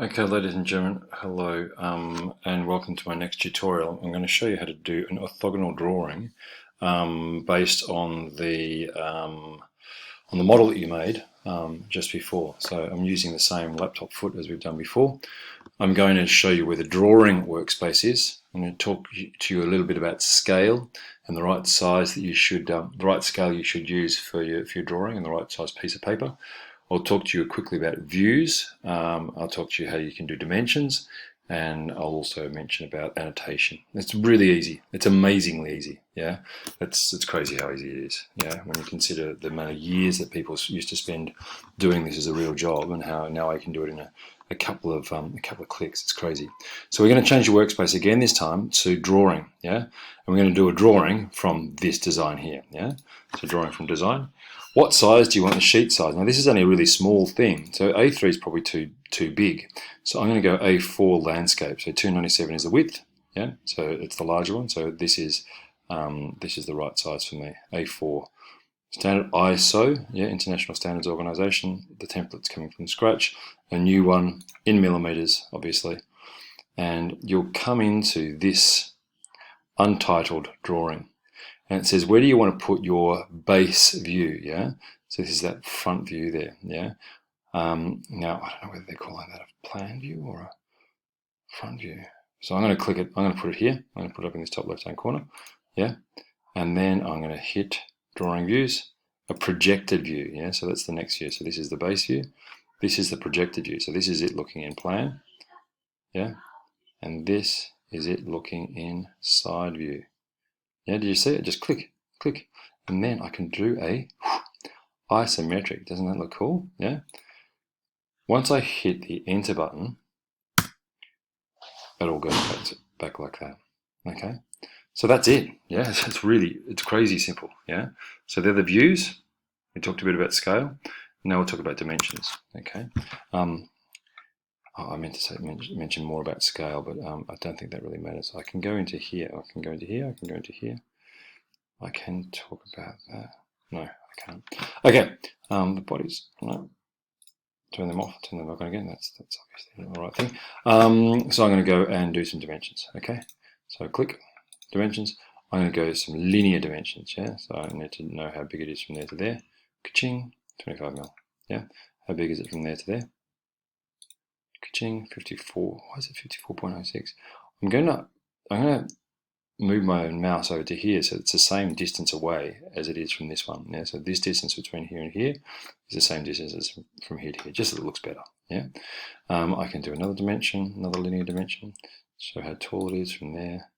Okay, ladies and gentlemen, hello, and welcome to my next tutorial. I'm going to show you how to do an orthogonal drawing based on the model that you made just before. So I'm using the same laptop foot as we've done before. I'm going to show you where the drawing workspace is. I'm going to talk to you a little bit about scale and the right size that you should, the right scale you should use for your drawing and the right size piece of paper. I'll talk to you quickly about views. I'll talk to you how you can do dimensions, and I'll also mention about annotation. It's really easy. It's amazingly easy. Yeah, it's crazy how easy it is. Yeah, when you consider the amount of years that people used to spend doing this as a real job, and how now I can do it in a couple of clicks. It's crazy. So we're going to change the workspace again this time to drawing. Yeah, and we're going to do a drawing from this design here. Yeah, so drawing from design. What size do you want the sheet size? Now this is only a really small thing, so A3 is probably too big. So I'm going to go A4 landscape. So 297 is the width, yeah. So it's the larger one. So this is the right size for me. A4 standard ISO, yeah, International Standards Organization. The template's coming from scratch. A new one in millimeters, obviously, and you'll come into this untitled drawing. And it says, where do you want to put your base view? Yeah. So this is that front view there. Yeah. Now, I don't know whether they're calling that a plan view or a front view. So I'm going to click it. I'm going to put it here. I'm going to put it up in this top left-hand corner. Yeah. And then I'm going to hit drawing views, a projected view. Yeah. So that's the next view. So this is the base view. This is the projected view. So this is it looking in plan. Yeah. And this is it looking in side view. Yeah, did you see it? Just click, click, and then I can do a isometric. Doesn't that look cool? Yeah. Once I hit the enter button, it all goes back like that. Okay. So that's it. Yeah, it's crazy simple. Yeah. So they're the views. We talked a bit about scale. Now we'll talk about dimensions. Okay. I meant to say mention more about scale, but I don't think that really matters. I can go into here. I can go into here. I can go into here. I can talk about that. No, I can't. Okay, the bodies. No, turn them off. Turn them back on again. That's obviously not the right thing. So I'm going to go and do some dimensions. Okay, so click dimensions. I'm going to go some linear dimensions. Yeah, so I need to know how big it is from there to there. Ka-ching, 25 mil. Yeah, how big is it from there to there? Ka-ching, 54. Why is it 54.06? I'm going to move my mouse over to here, so it's the same distance away as it is from this one. Yeah, so this distance between here and here is the same distance as from here to here, just so it looks better. Yeah, I can do another dimension, another linear dimension, show how tall it is from there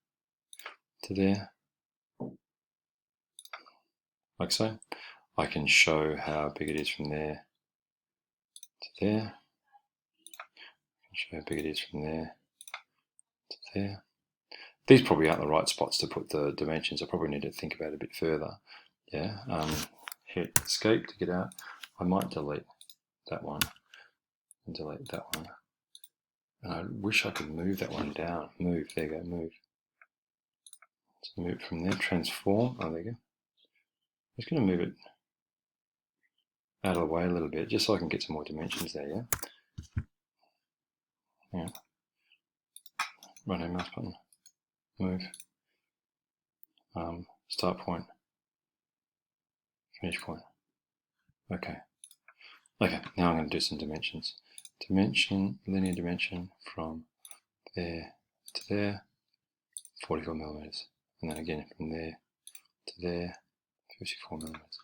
to there, like so. I can show how big it is from there to there. I can show how big it is from there to there. These probably aren't the right spots to put the dimensions. I probably need to think about it a bit further. Yeah, hit escape to get out. I might delete that one and delete that one. And I wish I could move that one down. Move, there you go, move. Let's move it from there, transform. Oh, there you go. I'm just going to move it out of the way a little bit, just so I can get some more dimensions there, yeah? Yeah. Right hand mouse button. Move. Start point. Finish point. Okay. Okay, now I'm going to do some dimensions. Dimension, linear dimension from there to there, 44 millimeters. And then again from there to there, 54 millimeters.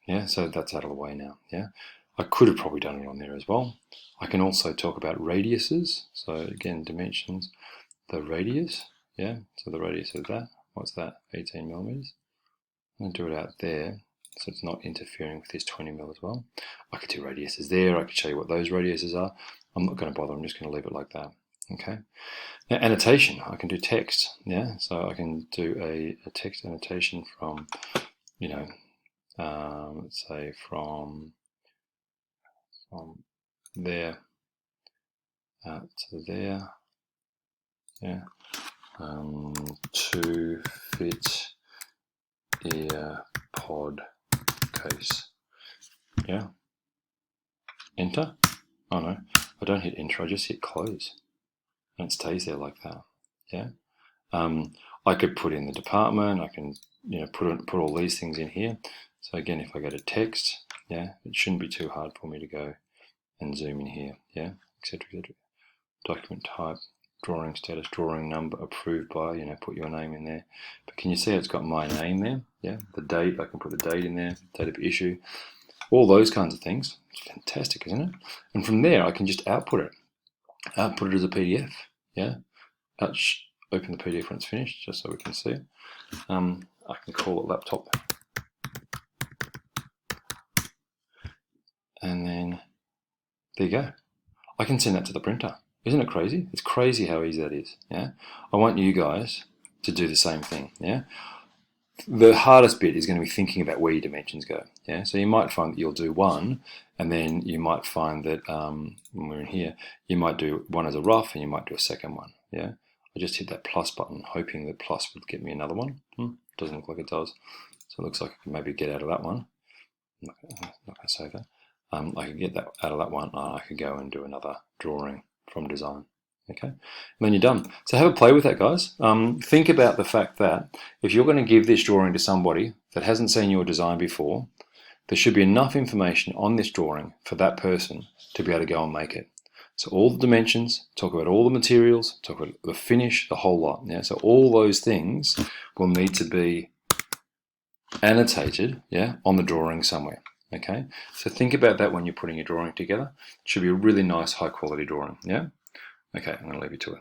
Yeah, so that's out of the way now. Yeah, I could have probably done it on there as well. I can also talk about radiuses. So again, dimensions, the radius. Yeah, so the radius of that, what's that? 18 millimeters. I'm going to do it out there, so it's not interfering with this 20 mil as well. I could do radiuses there. I could show you what those radiuses are. I'm not going to bother. I'm just going to leave it like that. Okay. Now annotation, I can do text. Yeah, so I can do a text annotation from, you know, let's say from there to there. Yeah, to fit ear pod case. Yeah. Enter. Oh no, I don't hit enter, I just hit close. And it stays there like that, yeah? I could put in the department, I can put all these things in here. So again, if I go to text, yeah, it shouldn't be too hard for me to go and zoom in here, yeah, etc. Document type, drawing status, drawing number, approved by, put your name in there. But can you see it's got my name there? Yeah, the date, I can put the date in there, date of issue, all those kinds of things. It's fantastic, isn't it? And from there, I can just output it as a PDF, yeah. Open the PDF when it's finished, just so we can see. I can call it laptop. And then, there you go. I can send that to the printer. Isn't it crazy? It's crazy how easy that is, yeah? I want you guys to do the same thing, yeah? The hardest bit is going to be thinking about where your dimensions go, yeah? So you might find that you'll do one, and then you might find that when we're in here, you might do one as a rough, and you might do a second one, yeah? I just hit that plus button, hoping that plus would get me another one. Doesn't look like it does. So it looks like I can maybe get out of that one. I'm not going to save that. I could get that out of that one. I could go and do another drawing from design. Okay, and then you're done. So have a play with that, guys. Think about the fact that if you're going to give this drawing to somebody that hasn't seen your design before, there should be enough information on this drawing for that person to be able to go and make it. So all the dimensions, talk about all the materials, talk about the finish, the whole lot. Yeah. So all those things will need to be annotated, yeah, on the drawing somewhere. Okay. So think about that when you're putting your drawing together. It should be a really nice, high quality drawing. Yeah. Okay. I'm going to leave you to it.